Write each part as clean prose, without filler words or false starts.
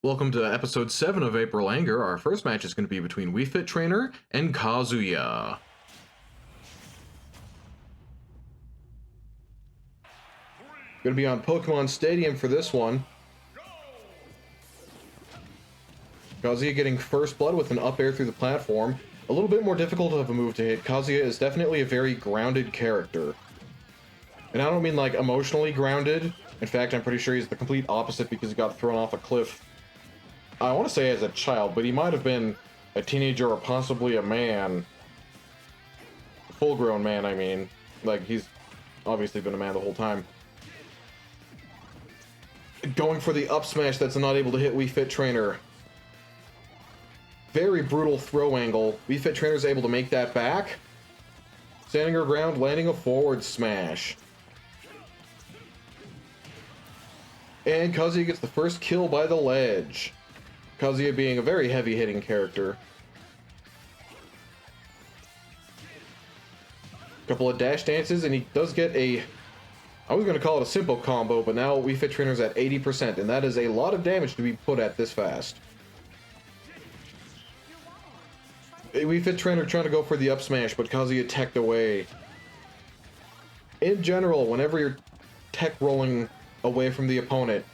Welcome to episode 7 of April Anger. Our first match is going to be between Wii Fit Trainer and Kazuya. Going to be on Pokemon Stadium for this one. Kazuya getting first blood with an up air through the platform. A little bit more difficult of a move to hit. Kazuya is definitely a very grounded character. And I don't mean like emotionally grounded. In fact, I'm pretty sure he's the complete opposite because he got thrown off a cliff. I want to say as a child, but he might have been a teenager or possibly a man. A full-grown man, I mean. Like, he's obviously been a man the whole time. Going for the up smash that's not able to hit Wii Fit Trainer. Very brutal throw angle. Wii Fit Trainer is able to make that back. Standing her ground, landing a forward smash. And Kazuya gets the first kill by the ledge. Kazuya being a very heavy-hitting character. Couple of dash dances, and he does get a... I was going to call it a simple combo, but now Wii Fit Trainer's at 80%, and that is a lot of damage to be put at this fast. Wii Fit Trainer trying to go for the up smash, but Kazuya teched away. In general, whenever you're tech rolling away from the opponent,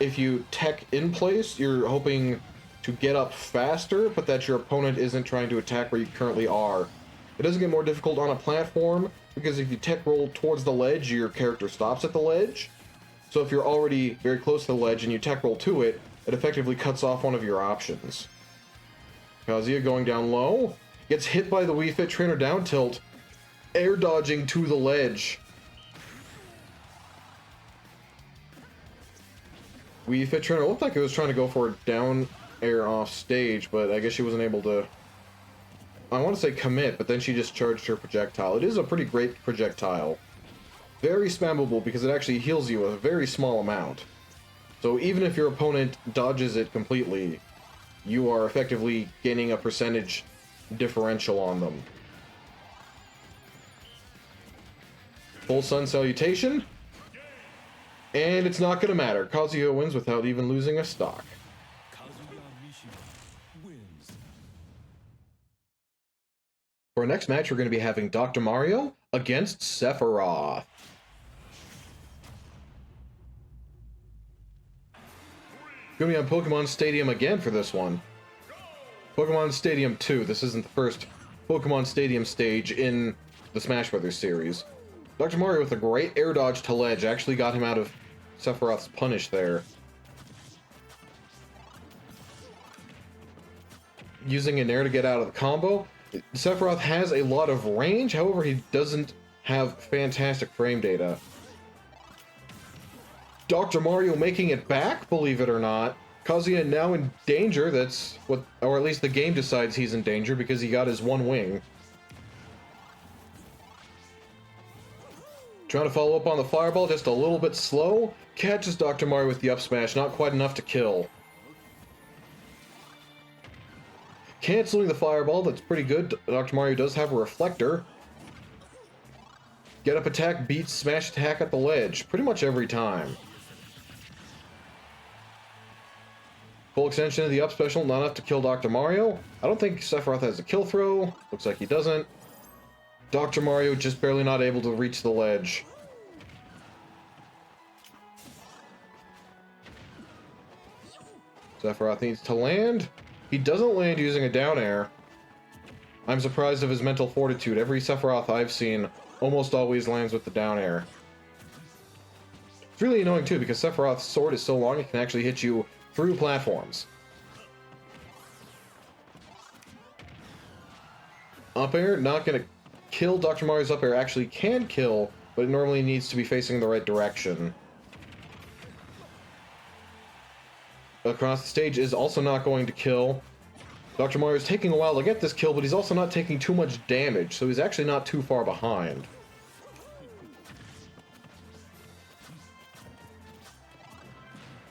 if you tech in place, you're hoping to get up faster, but that your opponent isn't trying to attack where you currently are. It doesn't get more difficult on a platform, because if you tech roll towards the ledge, your character stops at the ledge. So if you're already very close to the ledge and you tech roll to it, it effectively cuts off one of your options. Kazuya going down low, gets hit by the Wii Fit Trainer down tilt, air dodging to the ledge. Wii Fit Trainer looked like it was trying to go for a down air off stage, but I guess she wasn't able to, I want to say commit, but then she just charged her projectile. It is a pretty great projectile. Very spammable because it actually heals you a very small amount. So even if your opponent dodges it completely, you are effectively gaining a percentage differential on them. Full Sun Salutation. And it's not going to matter. Kazuya wins without even losing a stock. For our next match, we're going to be having Dr. Mario against Sephiroth. Going to be on Pokemon Stadium again for this one. Pokemon Stadium 2. This isn't the first Pokemon Stadium stage in the Smash Brothers series. Dr. Mario with a great air dodge to ledge actually got him out of Sephiroth's punish there. Using an air to get out of the combo. Sephiroth has a lot of range, however he doesn't have fantastic frame data. Dr. Mario making it back, believe it or not. Kazuya now in danger, that's what, or at least the game decides he's in danger because he got his one wing. Trying to follow up on the fireball, just a little bit slow. Catches Dr. Mario with the up smash, not quite enough to kill. Canceling the fireball, that's pretty good. Dr. Mario does have a reflector. Get up attack beats smash attack at the ledge, pretty much every time. Full extension of the up special, not enough to kill Dr. Mario. I don't think Sephiroth has a kill throw. Looks like he doesn't. Dr. Mario just barely not able to reach the ledge. Sephiroth needs to land. He doesn't land using a down air. I'm surprised of his mental fortitude. Every Sephiroth I've seen almost always lands with the down air. It's really annoying too because Sephiroth's sword is so long it can actually hit you through platforms. Up air, not gonna kill. Dr. Mario's up air actually can kill, but it normally needs to be facing the right direction. Across the stage is also not going to kill. Dr. Mario's taking a while to get this kill, but he's also not taking too much damage, so he's actually not too far behind.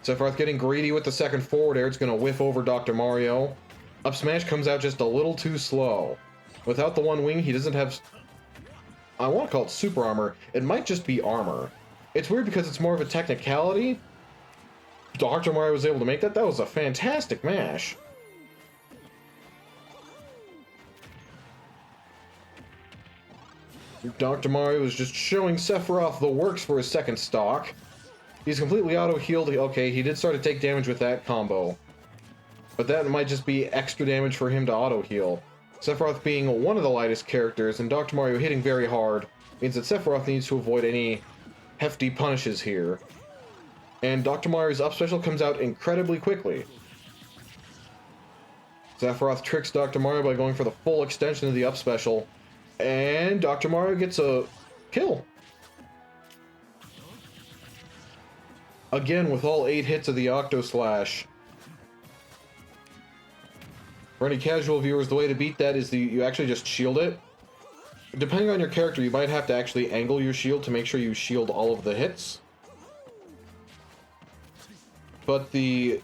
Sephiroth getting greedy with the second forward air. It's going to whiff over Dr. Mario. Up smash comes out just a little too slow. Without the one wing, he doesn't have... I want to call it super armor. It might just be armor. It's weird because it's more of a technicality. Dr. Mario was able to make that. That was a fantastic mash. Dr. Mario was just showing Sephiroth the works for his second stock. He's completely auto-healed. Okay, he did start to take damage with that combo. But that might just be extra damage for him to auto-heal. Sephiroth being one of the lightest characters, and Dr. Mario hitting very hard, means that Sephiroth needs to avoid any hefty punishes here. And Dr. Mario's up special comes out incredibly quickly. Sephiroth tricks Dr. Mario by going for the full extension of the up special, and Dr. Mario gets a kill. Again, with all 8 hits of the Octo Slash. For any casual viewers, the way to beat that is you actually just shield it. Depending on your character, you might have to actually angle your shield to make sure you shield all of the hits. But the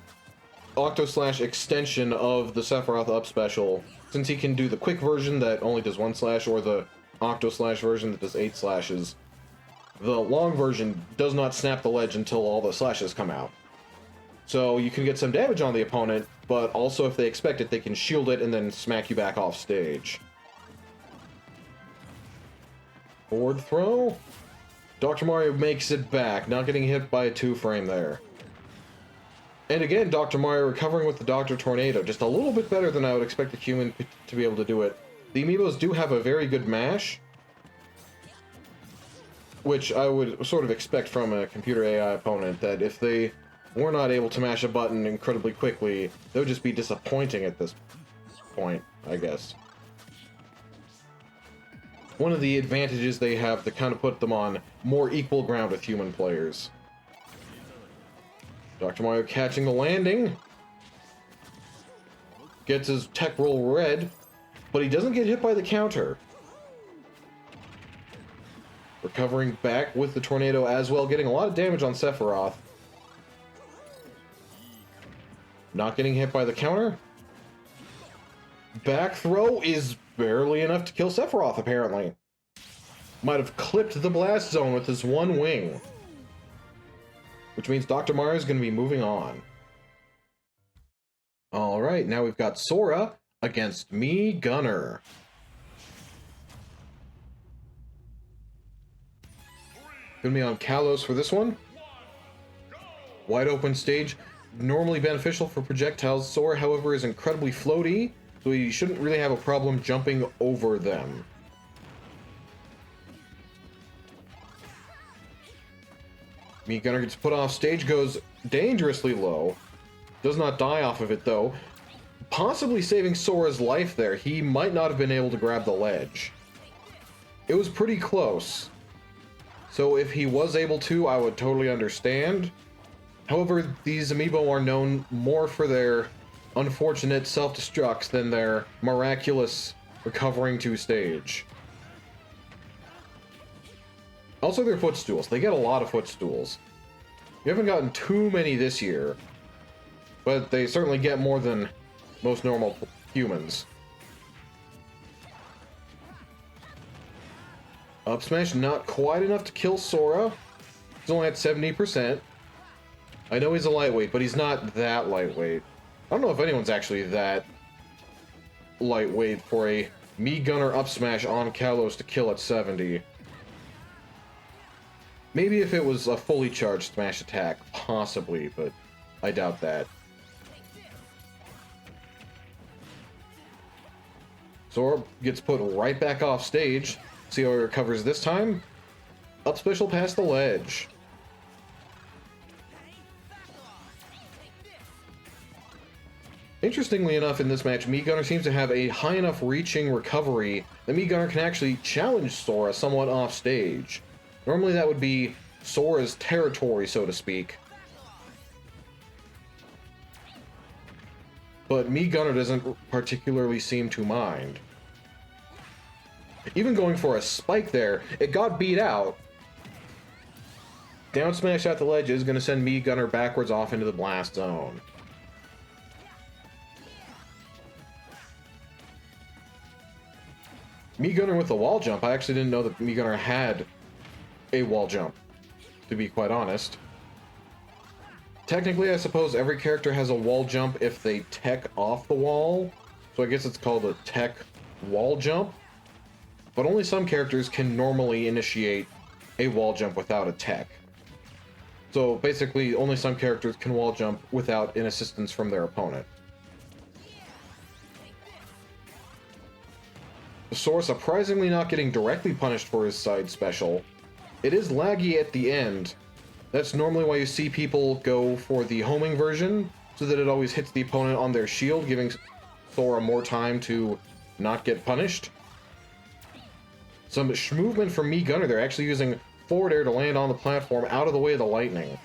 Octo Slash extension of the Sephiroth up special, since he can do the quick version that only does 1 slash, or the Octo Slash version that does 8 slashes, the long version does not snap the ledge until all the slashes come out. So you can get some damage on the opponent, but also if they expect it, they can shield it and then smack you back off stage. Forward throw. Dr. Mario makes it back, not getting hit by a 2-frame there. And again, Dr. Mario recovering with the Dr. Tornado, just a little bit better than I would expect a human to be able to do it. The amiibos do have a very good mash, which I would sort of expect from a computer AI opponent, that if they were not able to mash a button incredibly quickly, they would just be disappointing at this point, I guess. One of the advantages they have to kind of put them on more equal ground with human players. Dr. Mario catching the landing. Gets his tech roll red, but he doesn't get hit by the counter. Recovering back with the tornado as well, getting a lot of damage on Sephiroth. Not getting hit by the counter. Back throw is barely enough to kill Sephiroth, apparently. Might have clipped the blast zone with his one wing. Which means Dr. Mario is going to be moving on. Alright, now we've got Sora against Mii Gunner. Gonna be on Kalos for this one. Wide open stage, normally beneficial for projectiles. Sora, however, is incredibly floaty, so you shouldn't really have a problem jumping over them. Mii Gunner gets put off stage, goes dangerously low. Does not die off of it, though. Possibly saving Sora's life there. He might not have been able to grab the ledge. It was pretty close. So if he was able to, I would totally understand. However, these amiibo are known more for their unfortunate self-destructs than their miraculous recovering to stage. Also, their footstools. They get a lot of footstools. You haven't gotten too many this year, but they certainly get more than most normal humans. Up smash, not quite enough to kill Sora. He's only at 70%. I know he's a lightweight, but he's not that lightweight. I don't know if anyone's actually that lightweight for a Mii Gunner up smash on Kalos to kill at 70. Maybe if it was a fully charged smash attack, possibly, but I doubt that. Sora gets put right back off stage. See how he recovers this time? Up special past the ledge. Interestingly enough, in this match, Mii Gunner seems to have a high enough reaching recovery that Mii Gunner can actually challenge Sora somewhat off stage. Normally that would be Sora's territory, so to speak. But Mii Gunner doesn't particularly seem to mind. Even going for a spike there, it got beat out. Down smash at the ledge is going to send Mii Gunner backwards off into the blast zone. Mii Gunner with the wall jump. I actually didn't know that Mii Gunner had a wall jump, to be quite honest. Technically, I suppose every character has a wall jump if they tech off the wall. So I guess it's called a tech wall jump. But only some characters can normally initiate a wall jump without a tech. So basically, only some characters can wall jump without an assistance from their opponent. Sora surprisingly not getting directly punished for his side special. It is laggy at the end. That's normally why you see people go for the homing version, so that it always hits the opponent on their shield, giving Sora more time to not get punished. Some movement from Mii Gunner. They're actually using forward air to land on the platform out of the way of the lightning.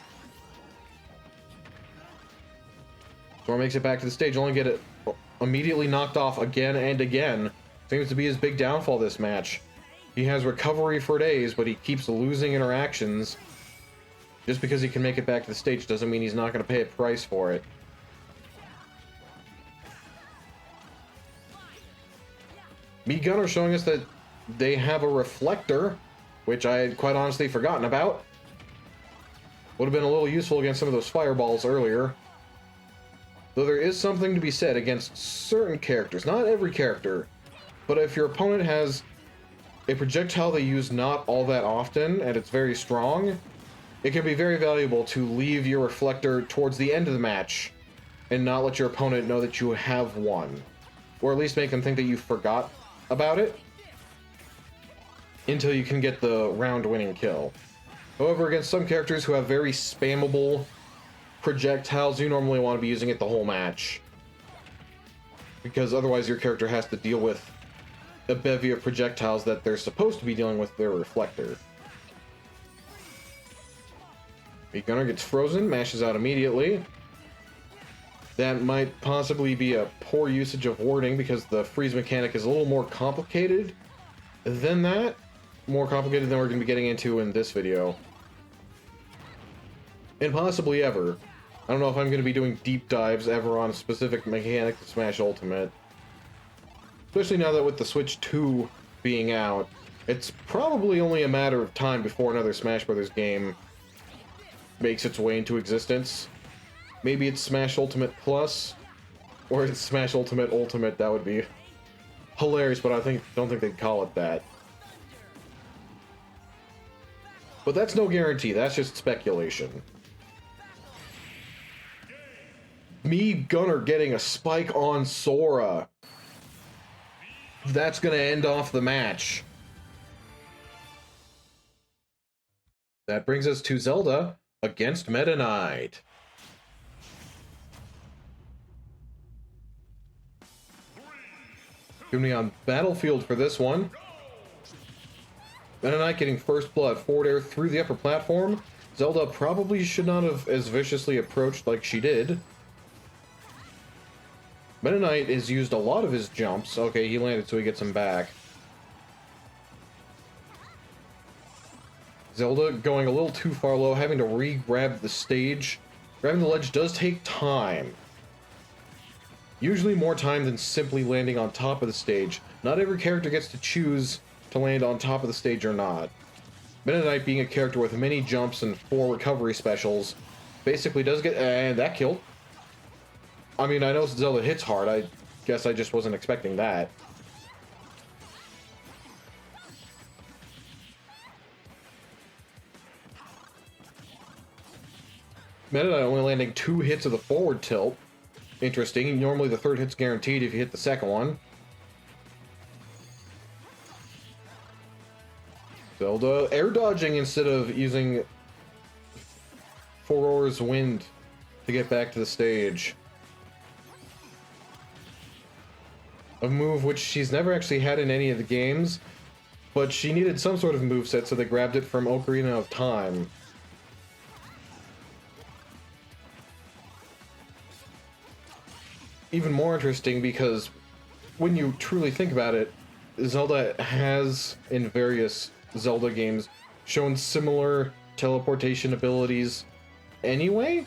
Sora makes it back to the stage, only get it immediately knocked off again and again. Seems to be his big downfall this match. He has recovery for days, but he keeps losing interactions. Just because he can make it back to the stage doesn't mean he's not going to pay a price for it. Mii Gunner showing us that they have a reflector, which I had quite honestly forgotten about. Would have been a little useful against some of those fireballs earlier. Though there is something to be said against certain characters, not every character, but if your opponent has a projectile they use not all that often, and it's very strong, it can be very valuable to leave your reflector towards the end of the match and not let your opponent know that you have one. Or at least make them think that you forgot about it until you can get the round-winning kill. However, against some characters who have very spammable projectiles, you normally want to be using it the whole match. Because otherwise your character has to deal with a bevy of projectiles that they're supposed to be dealing with their reflector. Mii Gunner gets frozen, mashes out immediately. That might possibly be a poor usage of warding because the freeze mechanic is a little more complicated than that. More complicated than we're going to be getting into in this video. And possibly ever. I don't know if I'm going to be doing deep dives ever on a specific mechanic to Smash Ultimate. Especially now that with the Switch 2 being out, it's probably only a matter of time before another Smash Brothers game makes its way into existence. Maybe it's Smash Ultimate Plus, or it's Smash Ultimate Ultimate. That would be hilarious, but don't think they'd call it that. But that's no guarantee, that's just speculation. Mii Gunner getting a spike on Sora. That's gonna end off the match. That brings us to Zelda against Meta Knight. Gonna be on Battlefield for this one. Meta Knight getting first blood, forward air through the upper platform. Zelda probably should not have as viciously approached like she did. Meta Knight has used a lot of his jumps. Okay, he landed so he gets him back. Zelda going a little too far low, having to re-grab the stage. Grabbing the ledge does take time. Usually more time than simply landing on top of the stage. Not every character gets to choose to land on top of the stage or not. Meta Knight, being a character with many jumps and 4 recovery specials, basically does get... and that killed. I mean, I know Zelda hits hard. I guess I just wasn't expecting that. Meta Knight only landing 2 hits of the forward tilt. Interesting. Normally the third hit's guaranteed if you hit the second one. Zelda air dodging instead of using Forora's Wind to get back to the stage. A move which she's never actually had in any of the games, but she needed some sort of moveset, so they grabbed it from Ocarina of Time. Even more interesting because when you truly think about it, Zelda has, in various Zelda games, shown similar teleportation abilities anyway.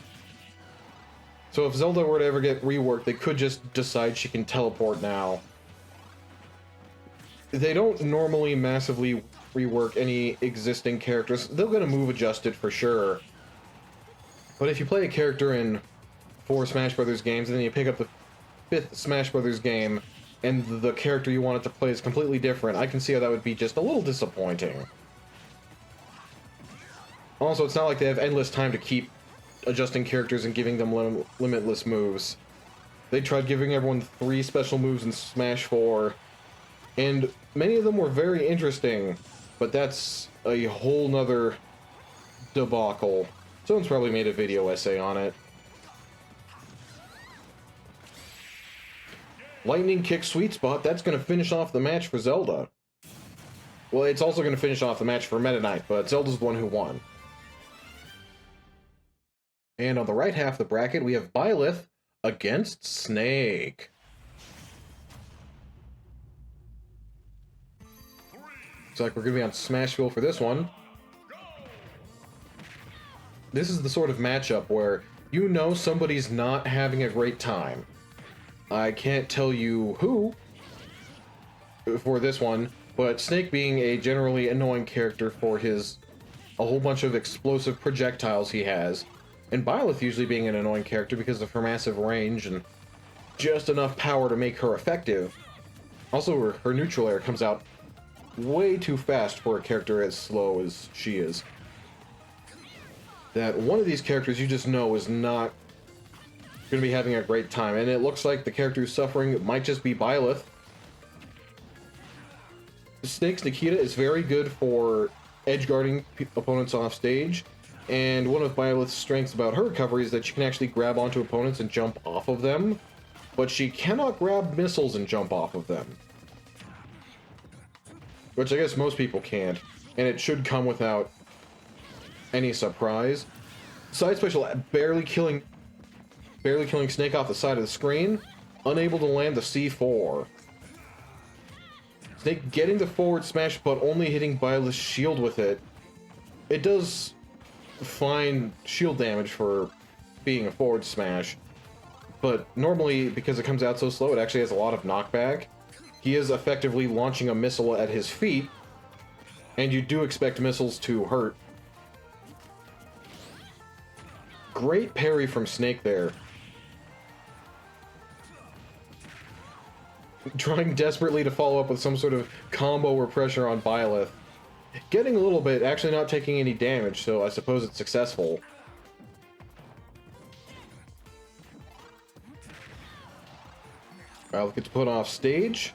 So if Zelda were to ever get reworked, they could just decide she can teleport now. They don't normally massively rework any existing characters. They'll get a move adjusted for sure. But if you play a character in 4 Smash Brothers games, and then you pick up the 5th Smash Brothers game, and the character you want it to play is completely different, I can see how that would be just a little disappointing. Also, it's not like they have endless time to keep adjusting characters and giving them limitless moves. They tried giving everyone 3 special moves in Smash 4, and many of them were very interesting, but that's a whole nother debacle. Someone's probably made a video essay on it. Lightning kick sweet spot, that's going to finish off the match for Zelda. Well, it's also going to finish off the match for Meta Knight, but Zelda's the one who won. And on the right half of the bracket, we have Byleth against Snake. Looks like we're going to be on Smashville for this one. This is the sort of matchup where you know somebody's not having a great time. I can't tell you who for this one, but Snake being a generally annoying character for a whole bunch of explosive projectiles he has, and Byleth usually being an annoying character because of her massive range and just enough power to make her effective. Also, her neutral air comes out way too fast for a character as slow as she is. That one of these characters you just know is not going to be having a great time, and it looks like the character who's suffering might just be Byleth. Snake's Nikita is very good for edge-guarding opponents off stage, and one of Byleth's strengths about her recovery is that she can actually grab onto opponents and jump off of them, but she cannot grab missiles and jump off of them. Which I guess most people can't, and it should come without any surprise. Side special barely killing Snake off the side of the screen, unable to land the C4. Snake getting the forward smash, but only hitting Byleth's shield with it. It does fine shield damage for being a forward smash, but normally, because it comes out so slow, it actually has a lot of knockback. He is effectively launching a missile at his feet, and you do expect missiles to hurt. Great parry from Snake there. Trying desperately to follow up with some sort of combo or pressure on Byleth. Getting a little bit, actually not taking any damage, so I suppose it's successful. Byleth gets put off stage.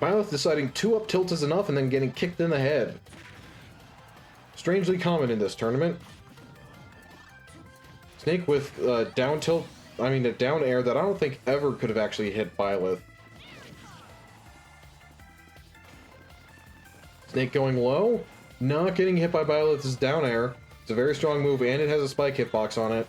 Byleth deciding 2 up tilt is enough and then getting kicked in the head. Strangely common in this tournament. Snake with down tilt, a down air that I don't think ever could have actually hit Byleth. Snake going low, not getting hit by Byleth's down air. It's a very strong move, and it has a spike hitbox on it.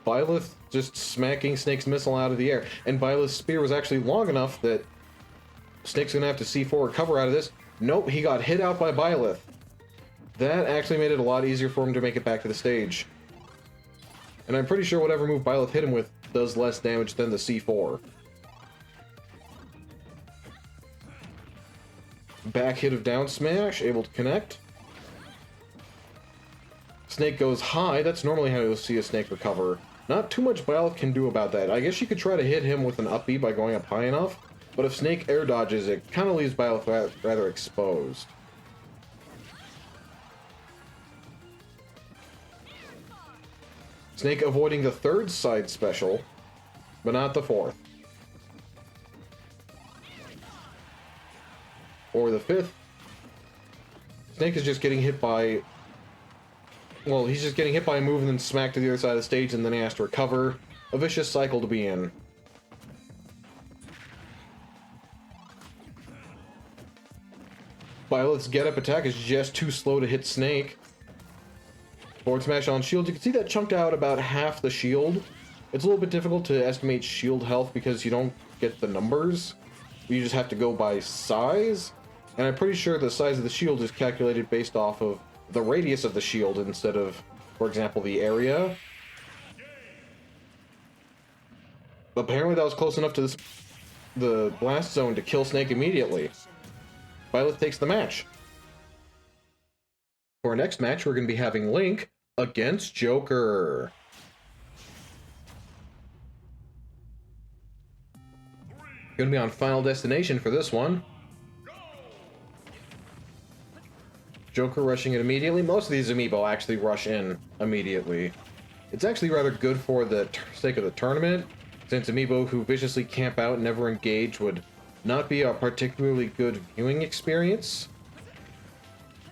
Byleth just smacking Snake's missile out of the air, and Byleth's spear was actually long enough that Snake's gonna have to C4 recover out of this. Nope, he got hit out by Byleth. That actually made it a lot easier for him to make it back to the stage. And I'm pretty sure whatever move Byleth hit him with does less damage than the C4. Back hit of down smash, able to connect. Snake goes high, that's normally how you'll see a Snake recover. Not too much Byleth can do about that. I guess you could try to hit him with an up B by going up high enough, but if Snake air dodges, it kind of leaves Byleth rather exposed. Snake avoiding the 3rd side special, but not the 4th. Or the 5th. Snake is just getting hit by... Well, he's just getting hit by a move and then smacked to the other side of the stage, and then he has to recover. A vicious cycle to be in. Byleth's get-up attack is just too slow to hit Snake. Forward smash on shield. You can see that chunked out about half the shield. It's a little bit difficult to estimate shield health because you don't get the numbers. You just have to go by size. And I'm pretty sure the size of the shield is calculated based off of the radius of the shield instead of, for example, the area. Apparently that was close enough to the blast zone to kill Snake immediately. Byleth takes the match. For our next match, we're going to be having Link against Joker. Going to be on Final Destination for this one. Joker rushing it immediately. Most of these amiibo actually rush in immediately. It's actually rather good for the sake of the tournament, since amiibo who viciously camp out and never engage would not be a particularly good viewing experience.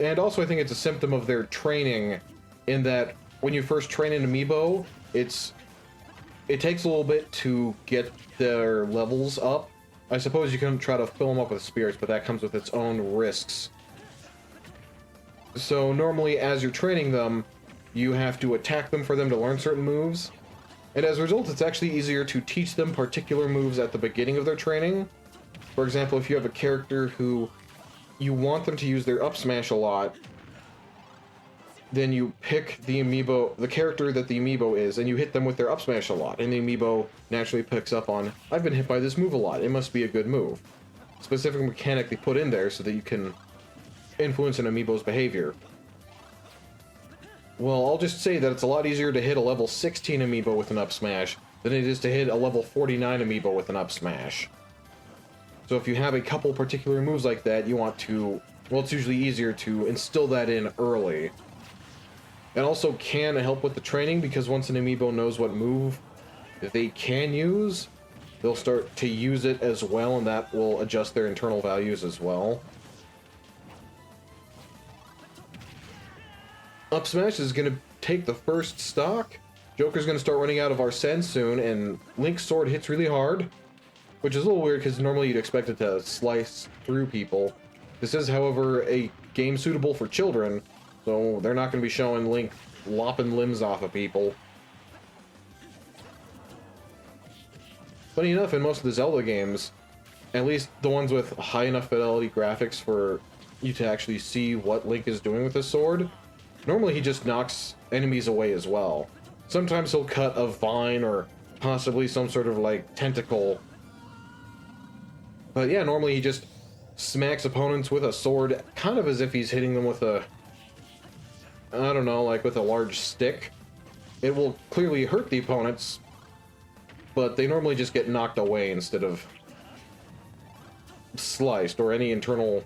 And also I think it's a symptom of their training, in that when you first train an amiibo, it takes a little bit to get their levels up. I suppose you can try to fill them up with spirits, but that comes with its own risks. So normally as you're training them, you have to attack them for them to learn certain moves. And as a result, it's actually easier to teach them particular moves at the beginning of their training. For example, if you have a character who you want them to use their up smash a lot, then you pick the amiibo, the character that the amiibo is, and you hit them with their up smash a lot, and the amiibo naturally picks up on, I've been hit by this move a lot, it must be a good move. Specific mechanic they put in there so that you can influence an amiibo's behavior. Well, I'll just say that it's a lot easier to hit a level 16 amiibo with an up smash than it is to hit a level 49 amiibo with an up smash. So if you have a couple particular moves like that, you want to, well, it's usually easier to instill that in early. It also can help with the training, because once an amiibo knows what move they can use, they'll start to use it as well, and that will adjust their internal values as well. Up smash is going to take the first stock. Joker's going to start running out of Arsene soon, and Link's sword hits really hard, which is a little weird because normally you'd expect it to slice through people. This is, however, a game suitable for children, so they're not going to be showing Link lopping limbs off of people. Funny enough, in most of the Zelda games, at least the ones with high enough fidelity graphics for you to actually see what Link is doing with his sword, normally he just knocks enemies away as well. Sometimes he'll cut a vine or possibly some sort of like tentacle. But yeah, normally he just smacks opponents with a sword, kind of as if he's hitting them with a, I don't know, like with a large stick. It will clearly hurt the opponents, but they normally just get knocked away instead of sliced, or any internal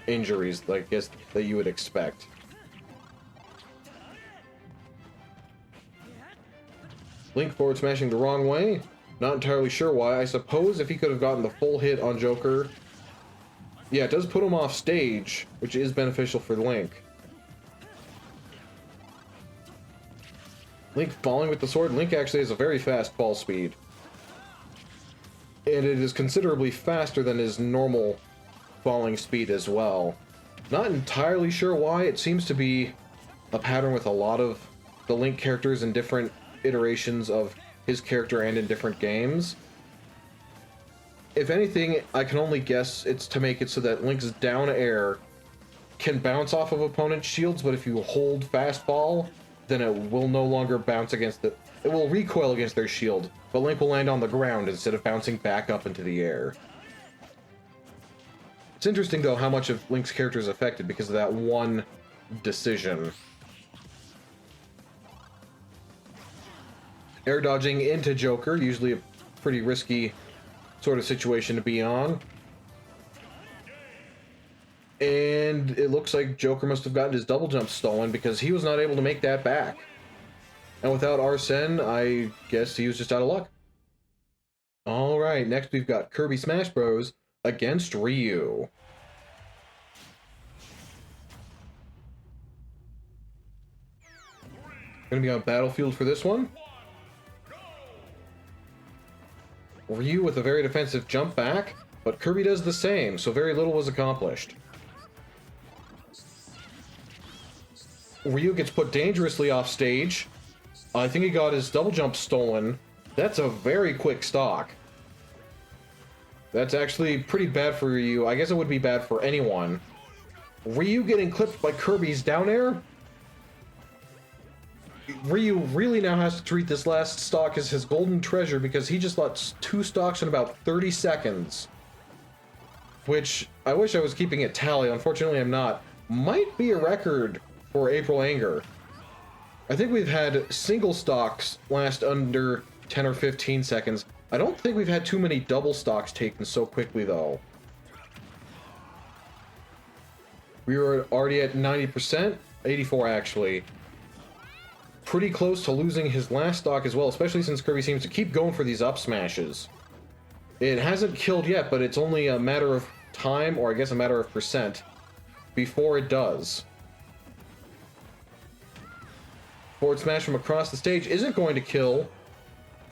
injuries, I guess, that you would expect. Link forward smashing the wrong way. Not entirely sure why. I suppose if he could have gotten the full hit on Joker. Yeah, it does put him off stage, which is beneficial for Link. Link falling with the sword. Link actually has a very fast fall speed. And it is considerably faster than his normal falling speed as well. Not entirely sure why. It seems to be a pattern with a lot of the Link characters in different iterations of his character and in different games. If anything, I can only guess it's to make it so that Link's down air can bounce off of opponent's shields, but if you hold fast fall, then it will no longer bounce against it. It will recoil against their shield, but Link will land on the ground instead of bouncing back up into the air. It's interesting, though, how much of Link's character is affected because of that one decision. Air dodging into Joker, usually a pretty risky sort of situation to be on. And it looks like Joker must have gotten his double jump stolen because he was not able to make that back. And without Arsene, I guess he was just out of luck. Alright, next we've got Kirby Smash Bros. Against Ryu. Gonna be on Battlefield for this one. Ryu with a very defensive jump back, but Kirby does the same, so very little was accomplished. Ryu gets put dangerously off stage. I think he got his double jump stolen. That's a very quick stock. That's actually pretty bad for Ryu. I guess it would be bad for anyone. Ryu getting clipped by Kirby's down air? Ryu really now has to treat this last stock as his golden treasure because he just lost 2 stocks in about 30 seconds. Which, I wish I was keeping it tally, unfortunately I'm not. Might be a record for April Anger. I think we've had single stocks last under 10 or 15 seconds. I don't think we've had too many double stocks taken so quickly, though. We were already at 90%, 84 actually. Pretty close to losing his last stock as well, especially since Kirby seems to keep going for these up smashes. It hasn't killed yet, but it's only a matter of time, or I guess a matter of percent, before it does. Forward smash from across the stage isn't going to kill.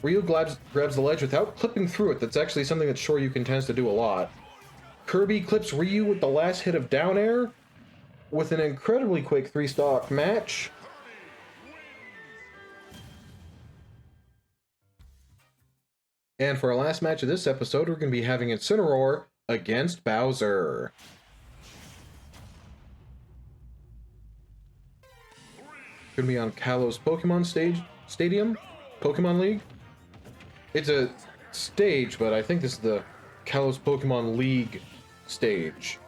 Ryu grabs the ledge without clipping through it. That's actually something that Shoryuken tends to do a lot. Kirby clips Ryu with the last hit of down air with an incredibly quick 3-stock match. And for our last match of this episode, we're going to be having Incineroar against Bowser. Going to be on Kalos Pokemon Stadium? Pokemon League? It's a stage, but I think this is the Kalos Pokemon League stage.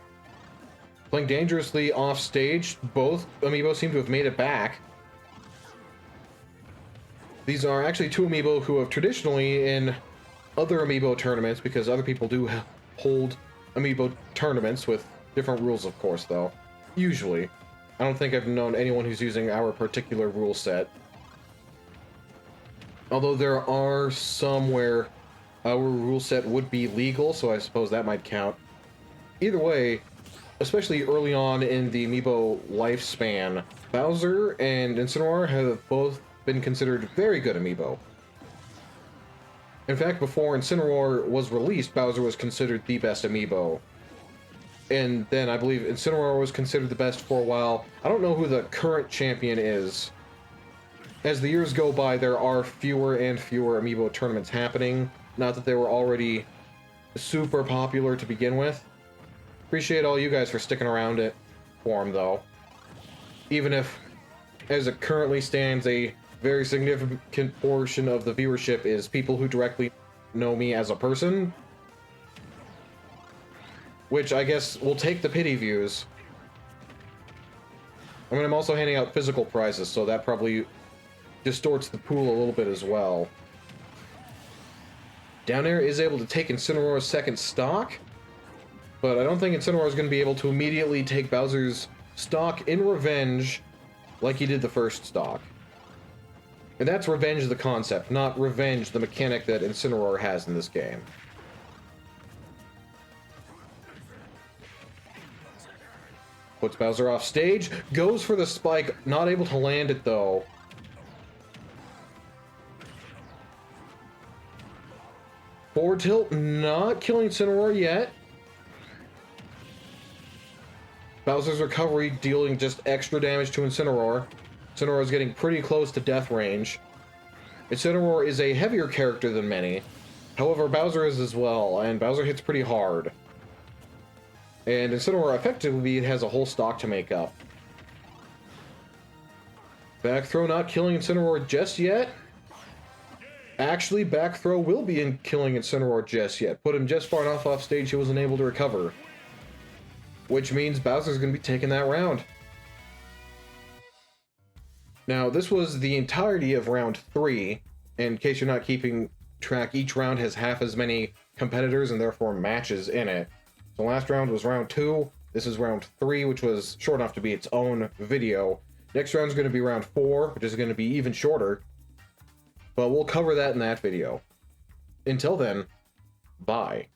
Playing dangerously off stage, both amiibo seem to have made it back. These are actually 2 amiibo who have traditionally in other amiibo tournaments, because other people do hold amiibo tournaments with different rules, of course, though. Usually. I don't think I've known anyone who's using our particular rule set. Although there are some where our rule set would be legal, so I suppose that might count. Either way, especially early on in the amiibo lifespan, Bowser and Incineroar have both been considered very good amiibo. In fact, before Incineroar was released, Bowser was considered the best amiibo. And then I believe Incineroar was considered the best for a while. I don't know who the current champion is. As the years go by, there are fewer and fewer amiibo tournaments happening. Not that they were already super popular to begin with. Appreciate all you guys for sticking around it for them, though. Even if, as it currently stands, a very significant portion of the viewership is people who directly know me as a person. Which I guess will take the pity views. I mean, I'm also handing out physical prizes, so that probably distorts the pool a little bit as well. Down air is able to take Incineroar's second stock, but I don't think Incineroar is going to be able to immediately take Bowser's stock in revenge like he did the first stock. And that's revenge the concept, not revenge the mechanic that Incineroar has in this game. Puts Bowser off stage, goes for the spike, not able to land it though. Forward tilt, not killing Incineroar yet. Bowser's recovery dealing just extra damage to Incineroar. Incineroar is getting pretty close to death range. Incineroar is a heavier character than many. However, Bowser is as well, and Bowser hits pretty hard. And Incineroar effectively has a whole stock to make up. Back throw not killing Incineroar just yet. Actually, back throw will be in killing Incineroar just yet. Put him just far enough off stage he wasn't able to recover. Which means Bowser's going to be taking that round. Now, this was the entirety of round 3. In case you're not keeping track, each round has half as many competitors and therefore matches in it. So last round was round 2. This is round 3, which was short enough to be its own video. Next round is going to be round 4, which is going to be even shorter. But we'll cover that in that video. Until then, bye.